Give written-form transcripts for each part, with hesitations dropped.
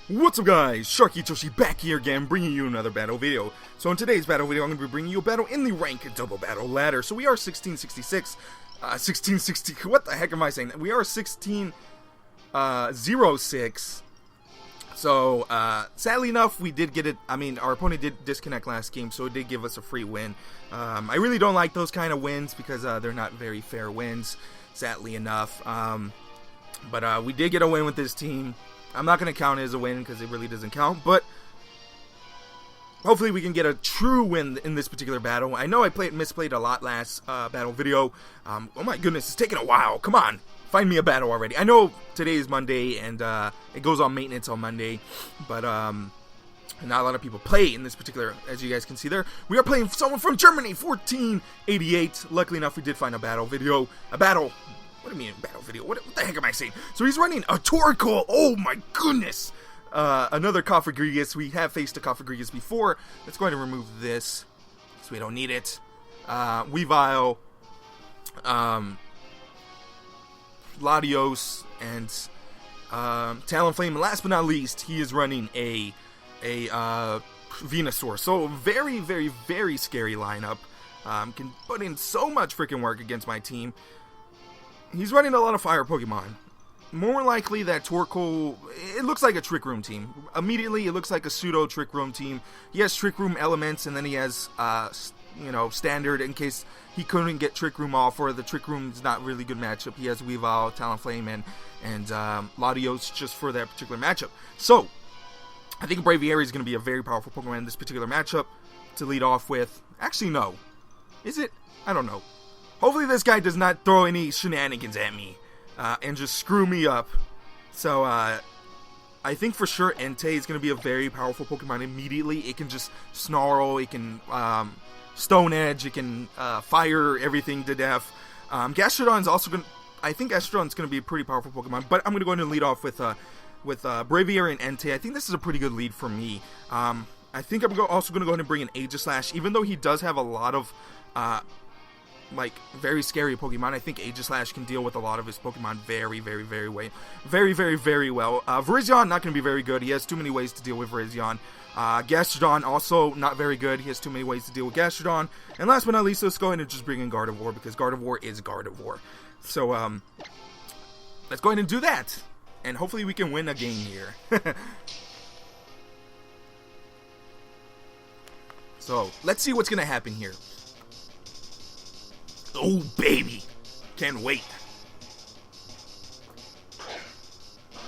What's up guys, sharkeatyoshi back here again, bringing you another battle video. So in today's battle video, I'm going to be bringing you a battle in the rank double battle ladder. So we are 1666, 1660, what the heck am I saying? We are 1606. So, sadly enough, we did get it, our opponent did disconnect last game, so it did give us a free win. I really don't like those kind of wins, because they're not very fair wins, sadly enough. But we did get a win with this team. I'm not going to count it as a win because it really doesn't count, but hopefully we can get a true win in this particular battle. I know I misplayed a lot last battle video. Oh my goodness, it's taking a while. Come on, find me a battle already. I know today is Monday and it goes on maintenance on Monday, but not a lot of people play in this particular, as you guys can see there. We are playing someone from Germany, 1488. Luckily enough, we did find a battle video. What do you mean, battle video? What the heck am I saying? So he's running a Torkoal. Oh my goodness. Another Cofagrigus. We have faced a Cofagrigus before. Let's go ahead and remove this, so we don't need it. Weavile, Latios, and Talonflame. And last but not least, he is running a Venusaur. So very, very, very scary lineup. Can put in so much freaking work against my team. He's running a lot of fire Pokemon. More likely that Torkoal, it looks like a Trick Room team. Immediately, it looks like a pseudo Trick Room team. He has Trick Room elements, and then he has, standard in case he couldn't get Trick Room off, or the Trick Room's not really good matchup. He has Weavile, Talonflame, and Latios just for that particular matchup. So, I think Braviary is going to be a very powerful Pokemon in this particular matchup to lead off with. Actually, no. Is it? I don't know. Hopefully this guy does not throw any shenanigans at me and just screw me up. So I think for sure Entei is going to be a very powerful Pokemon immediately. It can just snarl, it can Stone Edge, it can fire everything to death. Gastrodon's also going to, I think Gastrodon's going to be a pretty powerful Pokemon, but I'm going to go ahead and lead off with Braviary and Entei. I think this is a pretty good lead for me. I think I'm also going to go ahead and bring in Aegislash, even though he does have a lot of very scary Pokemon. I think Aegislash can deal with a lot of his Pokemon very, very, very well. Virizion, not going to be very good. He has too many ways to deal with Virizion. Gastrodon, also not very good. He has too many ways to deal with Gastrodon. And last but not least, let's go ahead and just bring in Gardevoir, because Gardevoir is Gardevoir. So, let's go ahead and do that. And hopefully we can win a game here. So, let's see what's going to happen here. Oh, baby. Can't wait.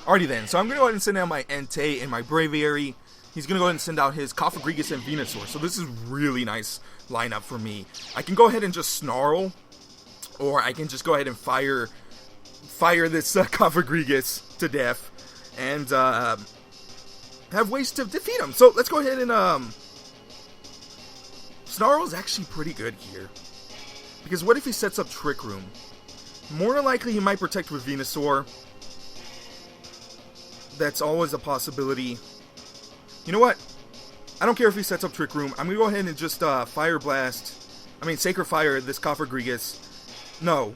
Alrighty then. So I'm going to go ahead and send out my Entei and my Braviary. He's going to go ahead and send out his Cofagrigus and Venusaur. So this is really nice lineup for me. I can go ahead and just Snarl. Or I can just go ahead and fire this Cofagrigus to death. And have ways to defeat him. So let's go ahead and... Snarl's actually pretty good here. Because what if he sets up Trick Room? More than likely he might protect with Venusaur. That's always a possibility. You know what? I don't care if he sets up Trick Room. I'm going to go ahead and just Sacred Fire this Cofagrigus. No,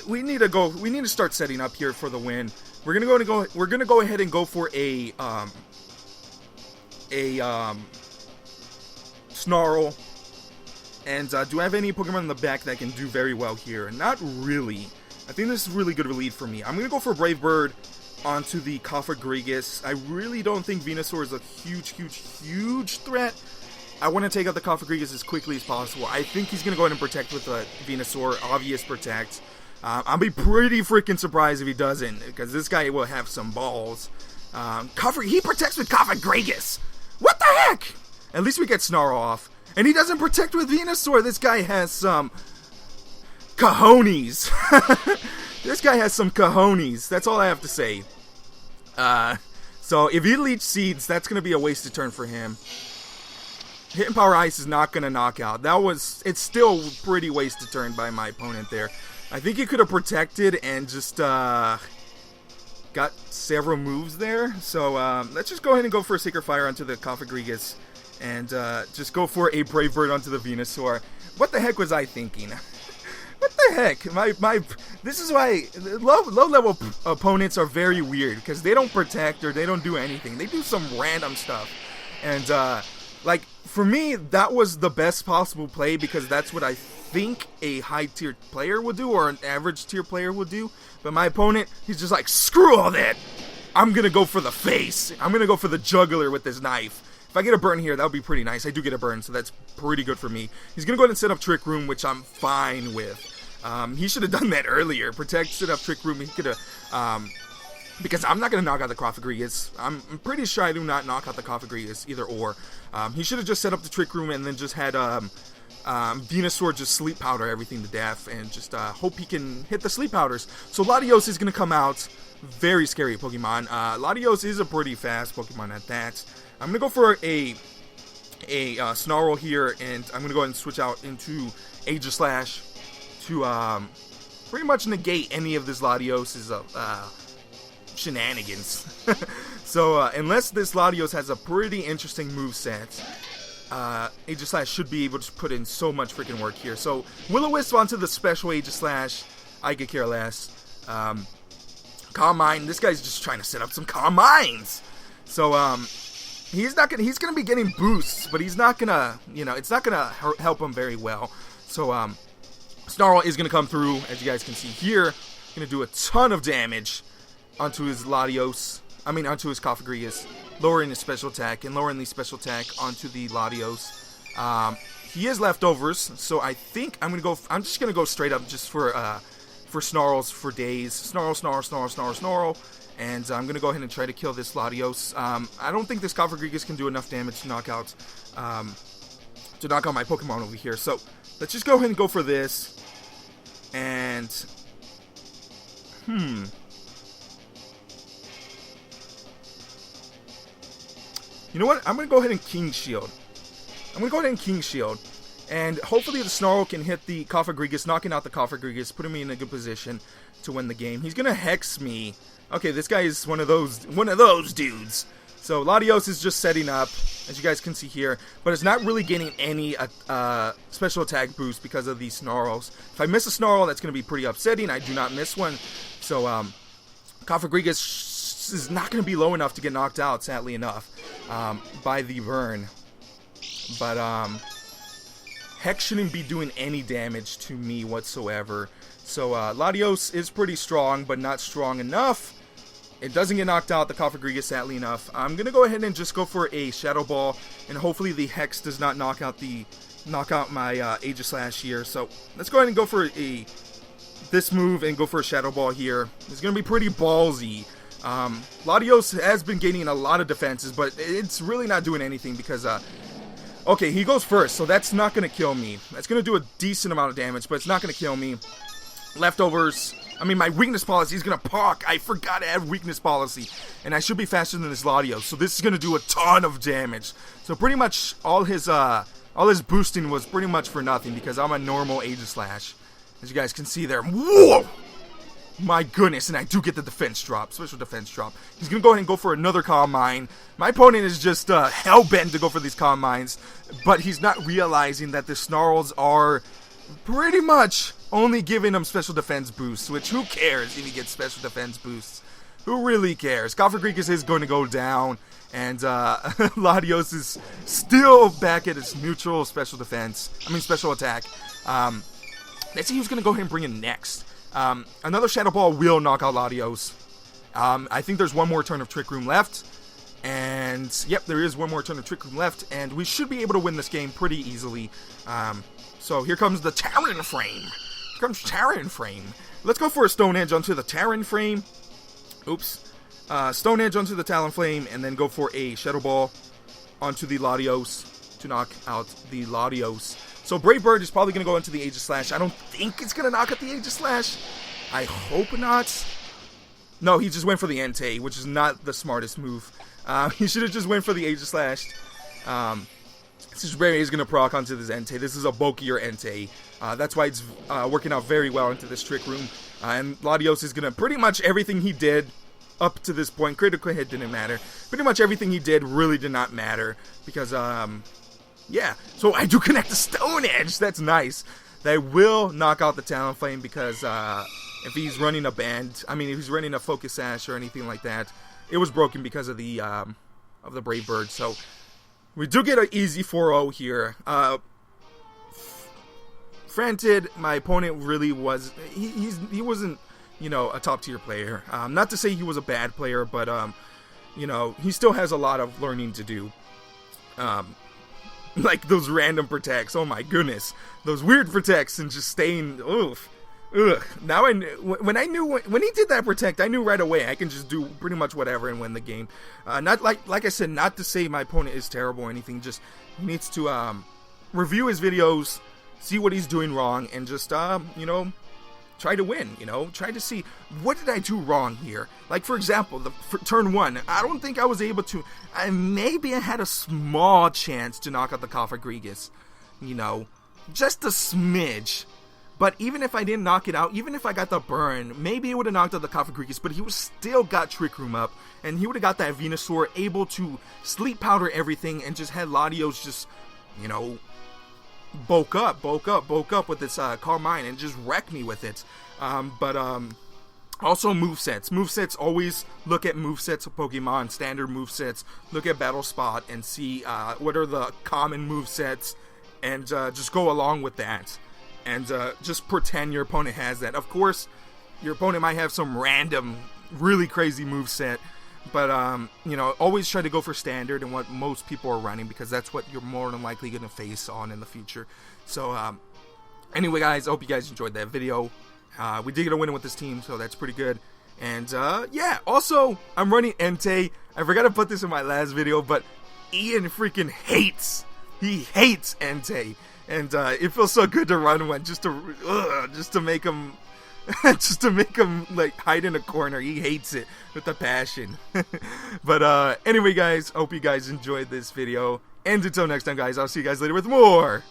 we need to start setting up here for the win. We're going to go ahead and go for a Snarl. And do I have any Pokemon in the back that can do very well here? Not really. I think this is a really good lead for me. I'm going to go for Brave Bird onto the Cofagrigus. I really don't think Venusaur is a huge threat. I want to take out the Cofagrigus as quickly as possible. I think he's going to go ahead and protect with Venusaur. Obvious protect. I'll be pretty freaking surprised if he doesn't, because this guy will have some balls. He protects with Cofagrigus. What the heck? At least we get Snarl off. And he doesn't protect with Venusaur. This guy has some cojones. This guy has some cojones. That's all I have to say. So if he Leech Seeds, that's going to be a wasted turn for him. Hitting Power Ice is not going to knock out. It's still pretty wasted turn by my opponent there. I think he could have protected and just got several moves there. So let's just go ahead and go for a Sacred Fire onto the Cofagrigus. And just go for a Brave Bird onto the Venusaur. What the heck was I thinking? What the heck? This is why low level opponents are very weird, because they don't protect or they don't do anything. They do some random stuff, and like for me, that was the best possible play, because that's what I think a high tier player would do, or an average tier player would do. But my opponent, he's just like, screw all that. I'm gonna go for the face. I'm gonna go for the jugular with this knife. If I get a burn here, that would be pretty nice. I do get a burn, so that's pretty good for me. He's going to go ahead and set up Trick Room, which I'm fine with. He should have done that earlier. Protect, set up Trick Room. He could have, because I'm not going to knock out the Cofagrigus. I'm pretty sure I do not knock out the Cofagrigus, either or. He should have just set up the Trick Room and then just had Venusaur just sleep powder everything to death, and just hope he can hit the sleep powders. So Latios is going to come out. Very scary Pokemon. Latios is a pretty fast Pokemon at that. I'm going to go for a Snarl here, and I'm going to go ahead and switch out into Aegislash to pretty much negate any of this Latios' shenanigans. So unless this Latios has a pretty interesting moveset, Aegislash should be able to put in so much freaking work here. So Will-O-Wisp onto the special Aegislash. I could care less. Calm Mind. This guy's just trying to set up some Calm Minds. So he's gonna be getting boosts, but he's not gonna, it's not gonna help him very well. So Snarl is gonna come through, as you guys can see here, gonna do a ton of damage onto his Latios. Onto his Cofagrigus, lowering his special attack and lowering the special attack onto the Latios. He is leftovers, so I think I'm just gonna go straight up just for Snarls for days. Snarl, and I'm gonna go ahead and try to kill this Latios. I don't think this Cofagrigus can do enough damage to knock out my Pokemon over here. So let's just go ahead and go for this. And you know what? I'm gonna go ahead and King Shield. And hopefully the Snarl can hit the Cofagrigus, knocking out the Cofagrigus, putting me in a good position to win the game. He's gonna Hex me. Okay, this guy is one of those dudes. So Latios is just setting up, as you guys can see here, but it's not really getting any special attack boost because of these Snarls. If I miss a Snarl, that's gonna be pretty upsetting. I do not miss one. So Cofagrigus is not gonna be low enough to get knocked out, sadly enough, by the burn. But Hex shouldn't be doing any damage to me whatsoever. So Latios is pretty strong, but not strong enough. It doesn't get knocked out, the Cofagrigus, sadly enough. I'm going to go ahead and just go for a Shadow Ball, and hopefully the Hex does not knock out my Aegislash here. So let's go ahead and go for this move and go for a Shadow Ball here. It's going to be pretty ballsy. Latios has been gaining a lot of defenses, but it's really not doing anything because okay, he goes first, so that's not going to kill me. That's going to do a decent amount of damage, but it's not going to kill me. Leftovers. My weakness policy is going to proc. I forgot to have weakness policy. And I should be faster than this Latios, so this is going to do a ton of damage. So pretty much all his boosting was pretty much for nothing because I'm a normal Aegislash. As you guys can see there. Whoa! My goodness, and I do get the defense drop, special defense drop. He's going to go ahead and go for another Calm Mind. My opponent is just hell-bent to go for these Calm Minds, but he's not realizing that the Snarls are pretty much only giving him special defense boosts, which who cares if he gets special defense boosts? Who really cares? Cofagrigus is going to go down, and Latios is still back at its neutral special attack. Let's see who's going to go ahead and bring in next. Another Shadow Ball will knock out Latios. I think there's one more turn of Trick Room left. And, yep, there is one more turn of Trick Room left. And we should be able to win this game pretty easily. So here comes the Talonflame. Let's go for a Stone Edge onto the Talonflame. Oops. Stone Edge onto the Talonflame. And then go for a Shadow Ball onto the Latios to knock out the Latios. So Brave Bird is probably going to go into the Aegislash. I don't think it's going to knock out the Aegislash. I hope not. No, he just went for the Entei, which is not the smartest move. He should have just went for the Aegislash. This Ray is going to proc onto this Entei. This is a bulkier Entei. That's why it's working out very well into this Trick Room. And Latios is going to pretty much everything he did up to this point. Critical hit didn't matter. Pretty much everything he did really did not matter. Because, yeah. So I do connect the Stone Edge. That's nice. that will knock out the Talonflame because if he's running a band, I mean, if he's running a Focus Sash or anything like that, it was broken because of the Brave Bird. So we do get an easy 4-0 here. Granted, my opponent really was, he wasn't, you know, a top tier player. Not to say he was a bad player, but you know, he still has a lot of learning to do. Like those random protects, oh my goodness, those weird protects and just staying, oof. Ugh. Now when he did that protect, I knew right away I can just do pretty much whatever and win the game. Not like I said, not to say my opponent is terrible or anything. Just he needs to review his videos, see what he's doing wrong, and just you know, try to win. You know, try to see what did I do wrong here. Like for example, for turn 1, I don't think I was able to. Maybe I had a small chance to knock out the Cofagrigus. You know, just a smidge. But even if I didn't knock it out, even if I got the burn, maybe it would have knocked out the Cofagrigus, but he would still got Trick Room up, and he would have got that Venusaur able to sleep powder everything, and just had Latios just, you know, bulk up with this Carmine, and just wreck me with it. Also movesets. Movesets, always look at movesets of Pokemon, standard movesets, look at Battle Spot, and see what are the common movesets, and just go along with that. And just pretend your opponent has that. Of course, your opponent might have some random, really crazy moveset. But, you know, always try to go for standard and what most people are running, because that's what you're more than likely going to face on in the future. So, anyway, guys, I hope you guys enjoyed that video. We did get a win with this team, so that's pretty good. And, yeah, also, I'm running Entei. I forgot to put this in my last video, but Ian freaking hates. He hates Entei. And it feels so good to run one, just to make him, like hide in a corner. He hates it with a passion. But anyway, guys, hope you guys enjoyed this video. And until next time, guys, I'll see you guys later with more